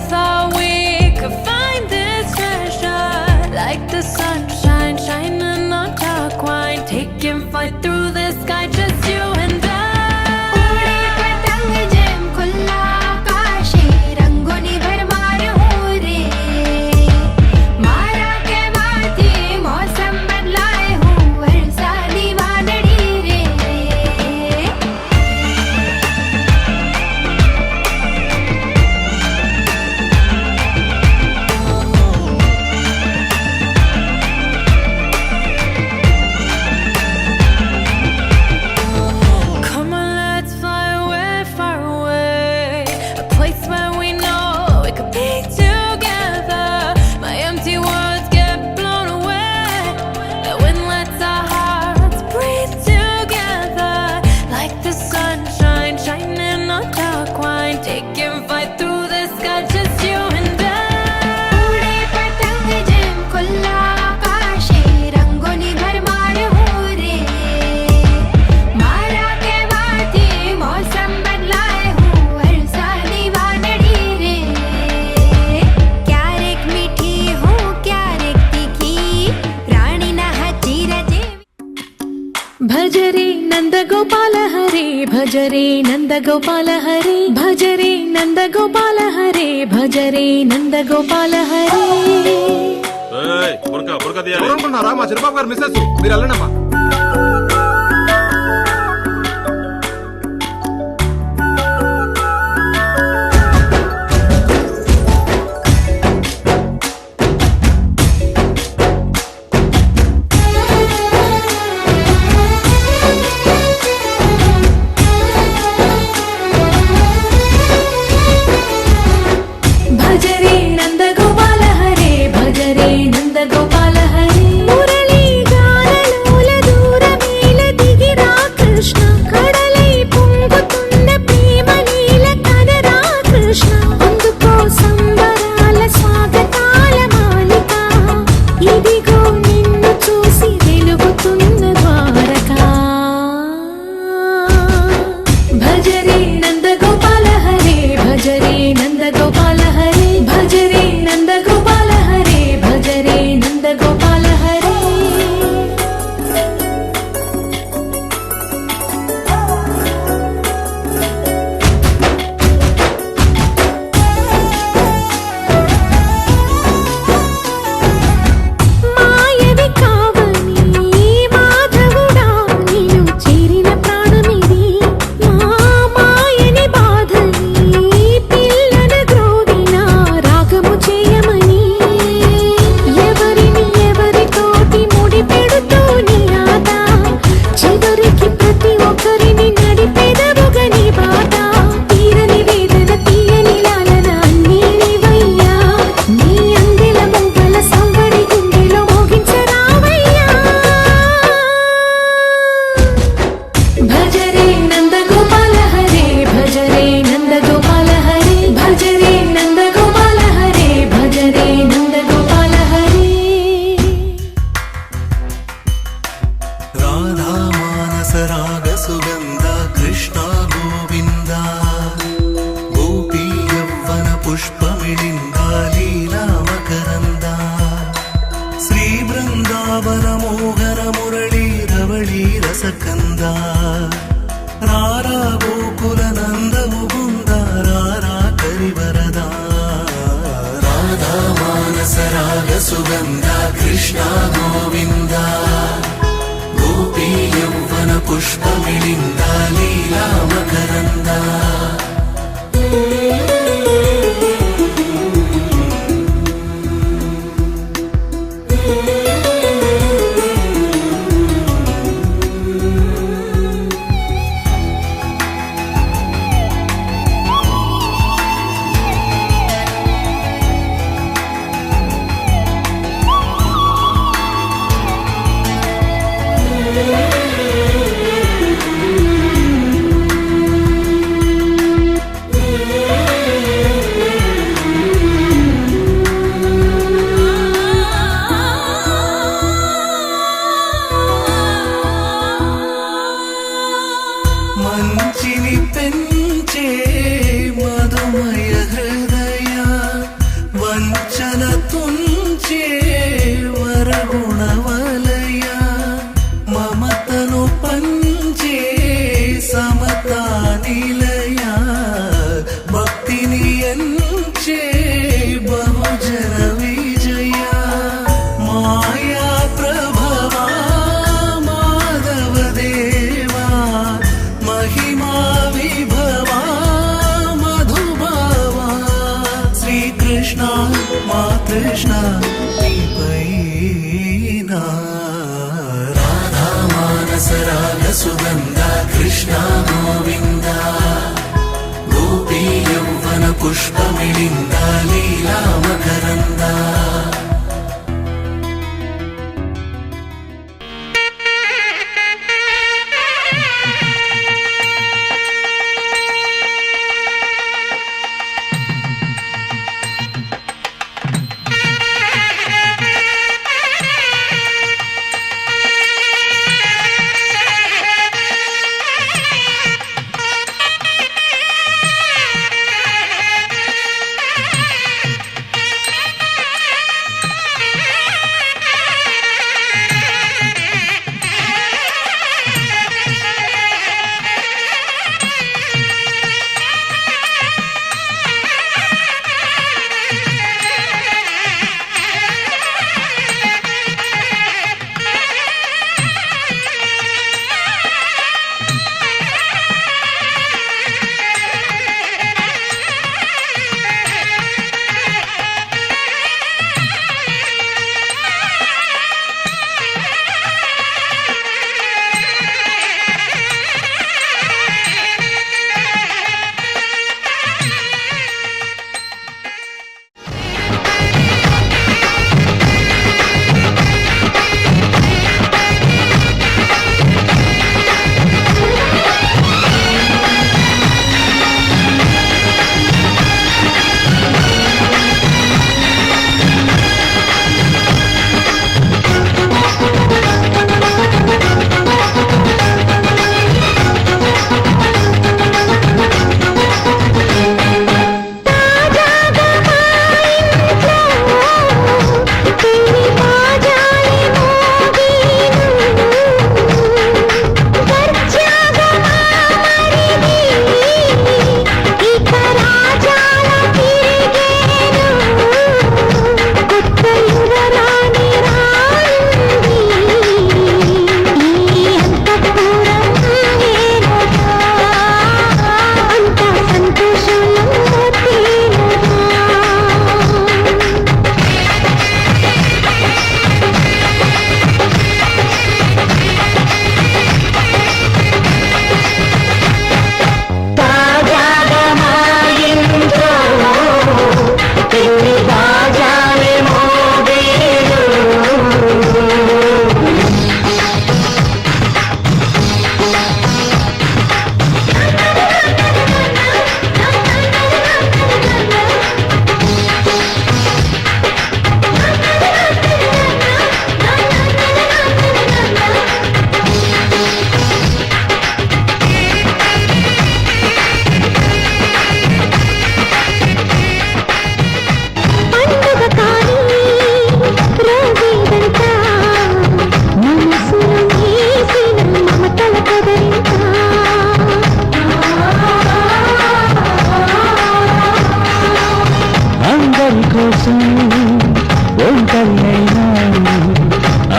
thought we could find this treasure, like the sunshine shining on dark wine, taking flight through the sky, just you and I. भजरे Nand Gopal हरे भजरे नंद गोपाल हरे भजरे नंद गोपाल हरे भजरे नंद गोपाल हरे మా చిరబాబు గారు missus మీరు వెళ్ళండమ్మా. పుష్పమిళింద లీలా మకరంద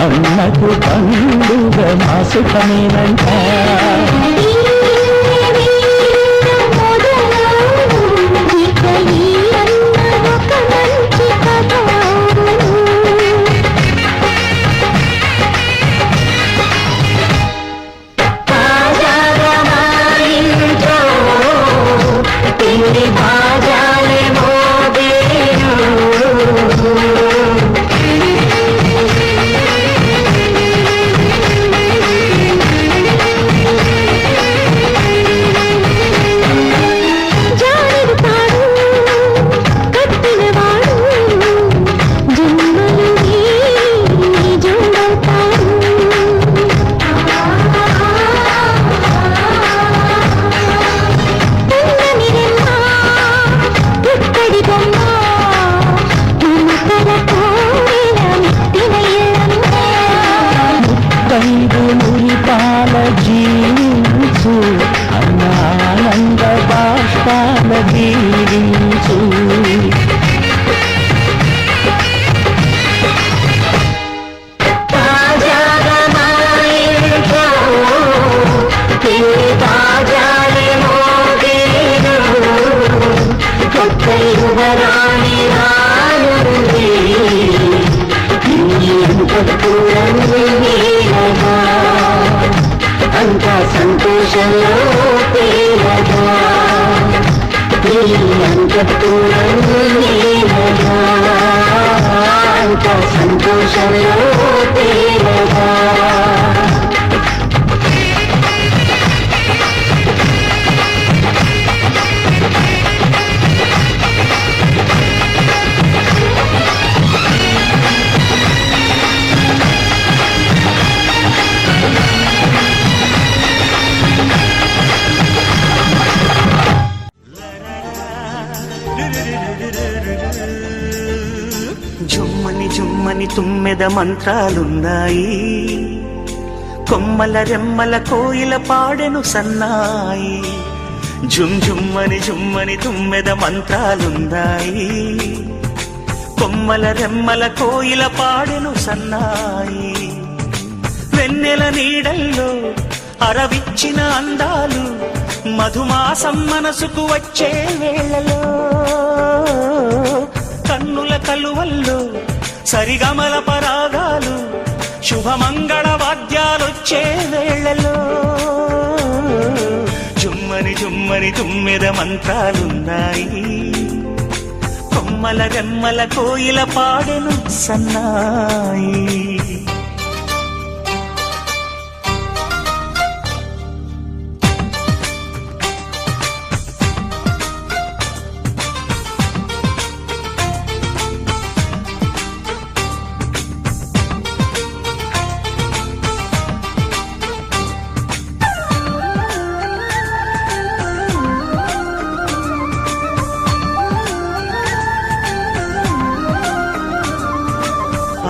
అన్నకు పండుగ మా సుఖమేనంట జీవించు అన్నానంద బాష్పాల జీవించు అంత సంతోషంలో తేలగా సంతోషంలో తేలగా జుమ్మని జుమ్మని తుమ్మెద మంత్రాలున్నాయి, కొమ్మల రెమ్మల కోయిల పాడెను సన్నాయి. జుమ్ జుమ్మని జుమ్మని తుమ్మెద మంత్రాలున్నాయి, కొమ్మల రెమ్మల కోయిల పాడెను సన్నాయి. వెన్నెల నీడల్లో అరవిచ్చిన అందాలు మధుమాసం మనసుకు వచ్చే వేళలో, కన్నుల కలువల్లో సరిగమల పరాగాలు శుభమంగళ వాద్యాలొచ్చే వేళలో. జుమ్మని జుమ్మని తుమ్మెద మంత్రాలున్నాయి, కొమ్మల రెమ్మల కోయిల పాడెను సన్నాయి.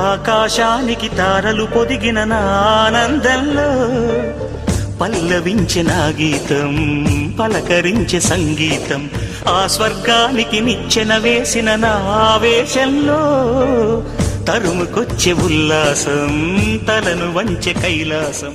ఆకాశానికి తారలు పొదిగిన నా ఆనందంలో పల్లవించే నా గీతం, పలకరించే సంగీతం. ఆ స్వర్గానికి నిచ్చెన వేసిన నా ఆవేశంలో తరుముకొచ్చే ఉల్లాసం, తలను వంచే కైలాసం.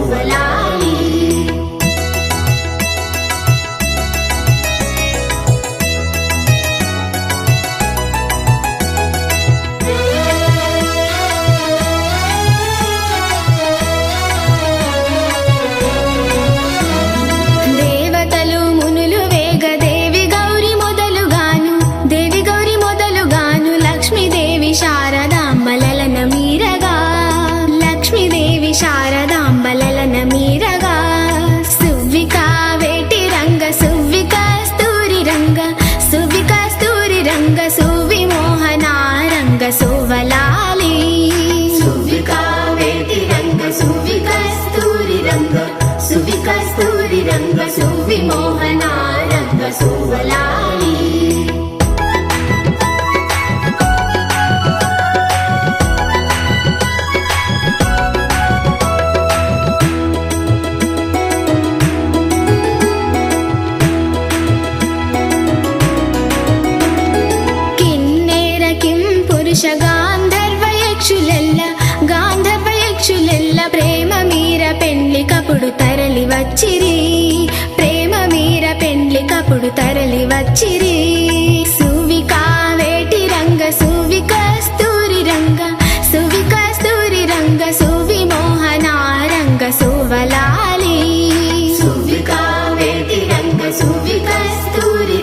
సువ్వలాలి. దేవతలు మునులు వేగ దేవి గౌరి మొదలుగాను లక్ష్మీదేవి శారదాంబలన మీరగా లక్ష్మీదేవి శారదాంబలన మీరగా సువ్వికా వేటి రంగ సువ్వి కస్తూరి రంగ సువి మోహన రంగ సువ్వలాలి. సువ్వికా వేటి రంగ సువ్వి కస్తూరి రంగ సువి మోహన రంగ సువ్వలాలి. గాంధర్వయక్షులెల్ల ప్రేమ మీర పెండ్లికప్పుడు తరలి వచ్చిరి. సువికా వేటి రంగ సువి కస్తూరి రంగ సువి మోహన రంగ సువ్వలాలి. సువికా వేటి రంగ సువి కస్తూరి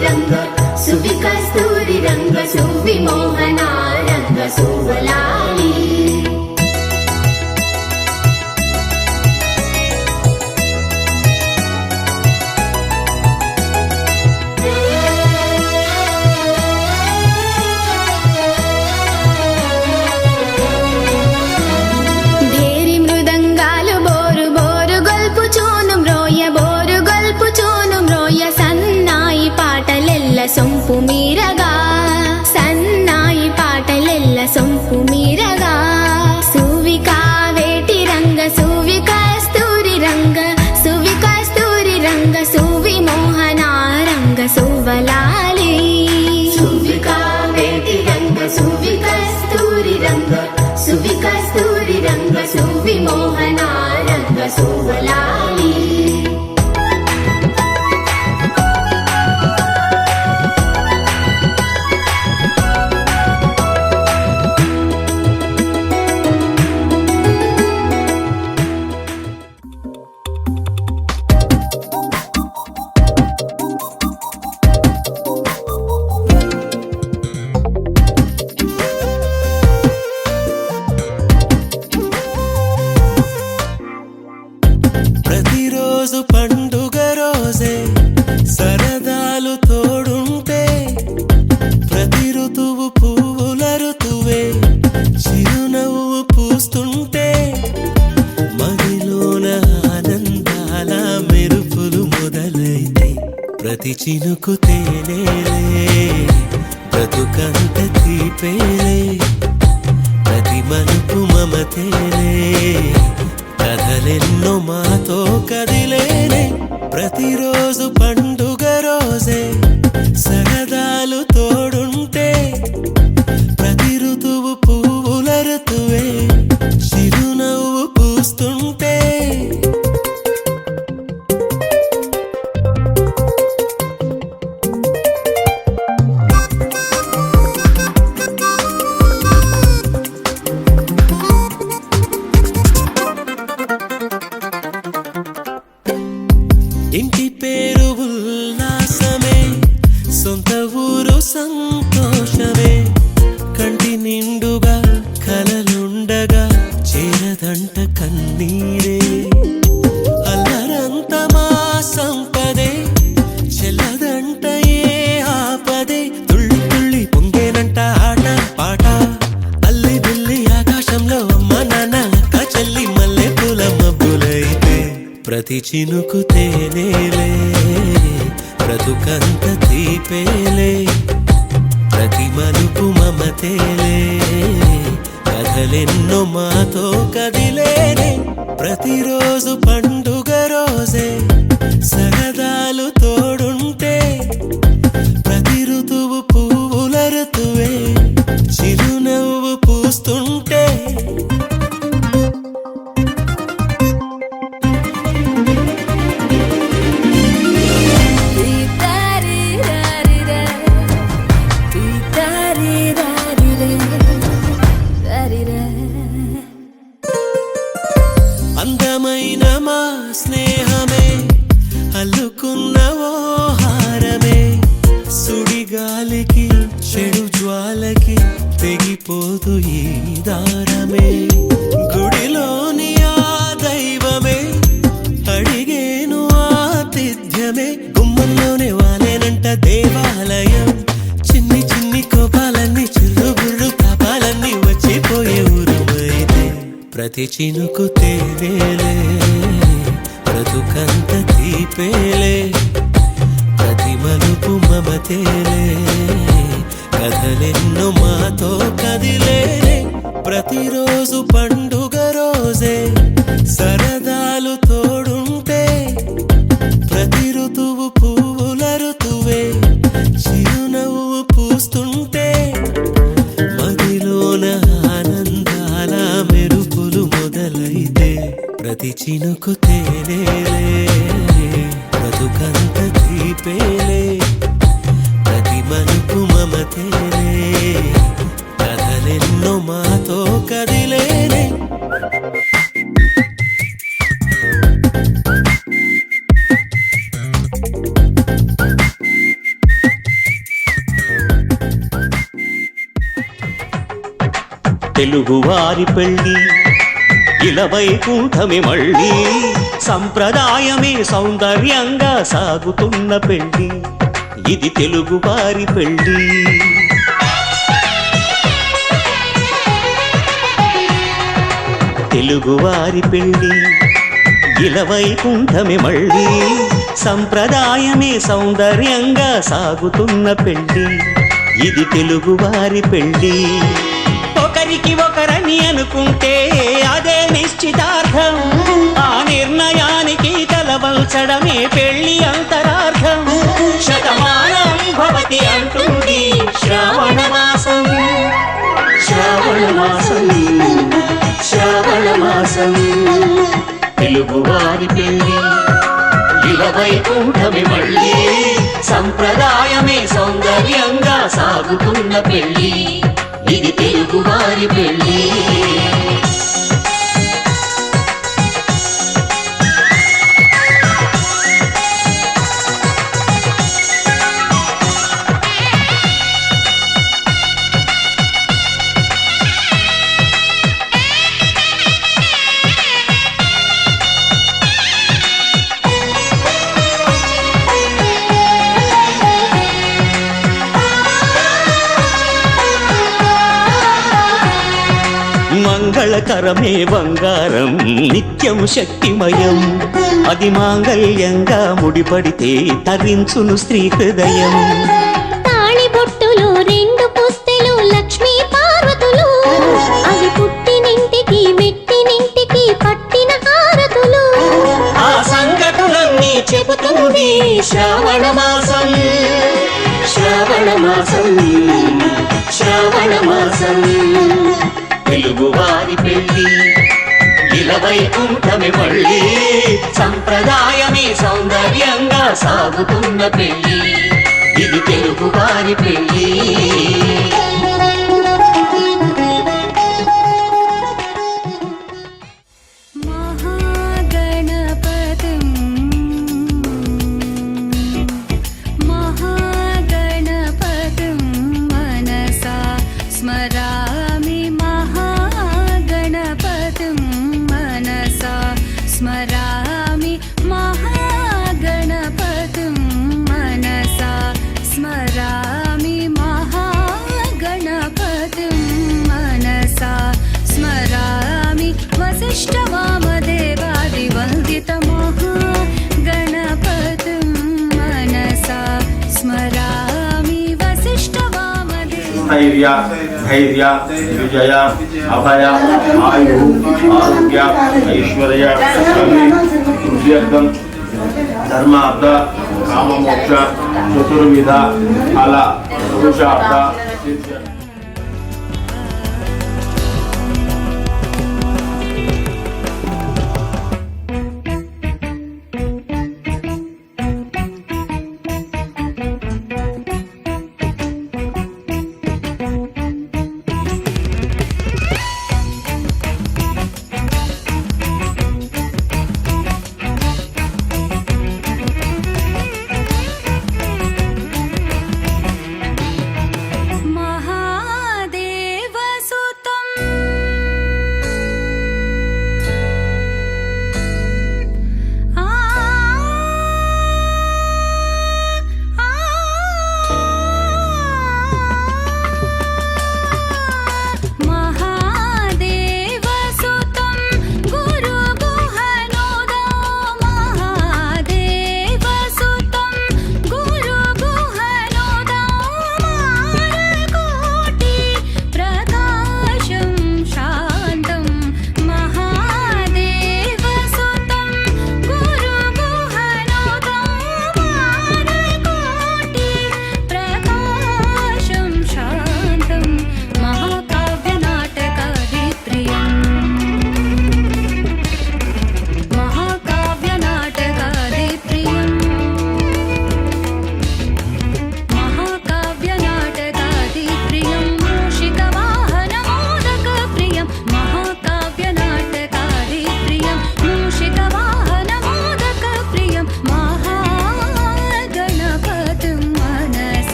రంగ సువి మోహన రంగ సువ్వలాలి. సన్నాయి పాటలెల్ల సొంపు మీరగా సువికా వేటి రంగ సువి కస్తూరి రంగ సువి మోహన రంగ సువ్వలాలి. సువికా వేటి రంగ సువి కస్తూరి రంగ సువి మోహన రంగ సువ్వలాలి. ప్రతిరోజు పండుగ రోజే సరదాలు తోడుంటే ప్రతి ఋతువు పువ్వుల ఋతువే చిరునవ్వు పూస్తుంటే మదిలోన ఆనందాల మెరుపులు మొదలైతే ప్రతి చినుకు తేనేలే బ్రతుకంత తీపేలే ప్రతి మలుపు మమతేలే కథలెన్నో మాతో కదిలేనే ప్రతిరోజు పండుగ రోజే సరదాలు తోడుంటే ప్రతి ఋతువు పువ్వుల ఋతువే చిరునవ్వు పూస్తుంటే ఇంటి పేరు ఉల్లాసమే సొంత ఊరు సంతోషమే కంటి నిండుగా కలలుండగా చేరదంట కన్నీరే అల్లరంత మా సంపదే చెల్లదంట ఏ ఆపదే తుళ్ళి తుళ్ళి పొంగేనంట ఆట పాట అల్లి బిల్లి ఆకాశంలో అమ్మ నాన్న అక్క చెల్లి మల్లె పూల మబ్బులైతే ప్రతి చినుకు తేనేలే బ్రతుకంత తీపేలే ప్రతి మలుపు మమతేలే కథలెన్నో మాతో కదిలేనే ప్రతిరోజు పండుగ రోజే సరదాలు తోడుంటే ప్రతి ఋతువు పువ్వుల ఋతువే చిరునవ్వు పూస్తుంటే అందమైన మా స్నేహమే అల్లుకున్న ఓ హారమే సుడిగాలికి చెడు జ్వాలకి తెగిపోదు ఈ దారమే గుడిలోని ఆ దైవమే అడిగేను ఆతిథ్యమే గుమ్మంలోనే వాలేనంట దేవాలయం చిన్ని చిన్ని కోపాలన్నీ చిల్లుబుర్రు పాపాలన్నీ వచ్చిపోయే ఊరుమైతే ప్రతి చినుకు తేనేలే బ్రతుకంత తీపేలే ప్రతి మలుపు మమతేలే కథలెన్నో మాతో కదిలేలే ప్రతిరోజు పండుగ రోజే సరదాలు తోడుంటే ప్రతి ఋతువు పువ్వుల ఋతువే చిరునవ్వు పూస్తుంటే మదిలోన ఆనందాల మెరుపులు మొదలైతే ప్రతి చినుకు తేనేలే బ్రతుకంత తీపేలే ప్రతి మలుపు మమతేలే కథలెన్నో మాతో కదిలేనే తెలుగువారి పెళ్ళి ఇలవైకుంఠమే మళ్ళీ సంప్రదాయమే సౌందర్యంగా సాగుతున్న పెళ్ళి ఇది తెలుగువారి పెళ్ళి తెలుగువారి పెళ్ళి ఇలవైకుంఠమే మళ్ళీ సంప్రదాయమే సౌందర్యంగా సాగుతున్న పెళ్ళి ఇది తెలుగువారి పెళ్ళి ఒకరికి ఒకరని అనుకుంటే అదే నిశ్చితార్థం ఆ నిర్ణయానికి తలవంచడమే పెళ్లి అంతరార్థం శతమానం భవతి అంటుంది శ్రావణ మాసం శ్రావణ మాసం శ్రావణ మాసం తెలుగువారి పెళ్లి ఇలవైకుంఠమే మళ్ళీ సంప్రదాయమే సౌందర్యంగా సాగుతున్న పెళ్లి ఇది తెలుగువారి పెళ్ళి మంగళకరమే బంగారం నిత్యం శక్తిమయం అది మాంగళ్యంగా ముడిపడితే తరించును స్త్రీ హృదయం తాళి బొట్టులు రెండు పుస్తెలు లక్ష్మీ పార్వతులు అవి పుట్టినింటికి మెట్టినింటికి పట్టిన హారతులు ఆ సంగతులన్నీ చెబుతుంది శ్రావణ మాసం శ్రావణ మాసం శ్రావణ మాసం తెలుగువారి పెళ్ళి ఇలవైకుంఠమే మళ్ళీ సంప్రదాయమే సౌందర్యంగా సాగుతున్న పెళ్ళి ఇది తెలుగువారి పెళ్ళి स्मरामि महागणपतिं मनसा स्मरामि महागणपतिं मनसा स्मरामि वसिष्ठवामदेवादिवन्दितमहागणपतिं मनसा स्मरामि वसिष्ठवामदेव स्थैर्य धैर्य विजय अभय आयु आरोग्य ऐश्वर्य धर्मार्थ काममोक्ष चतुर्विध फल पुरुषार्थ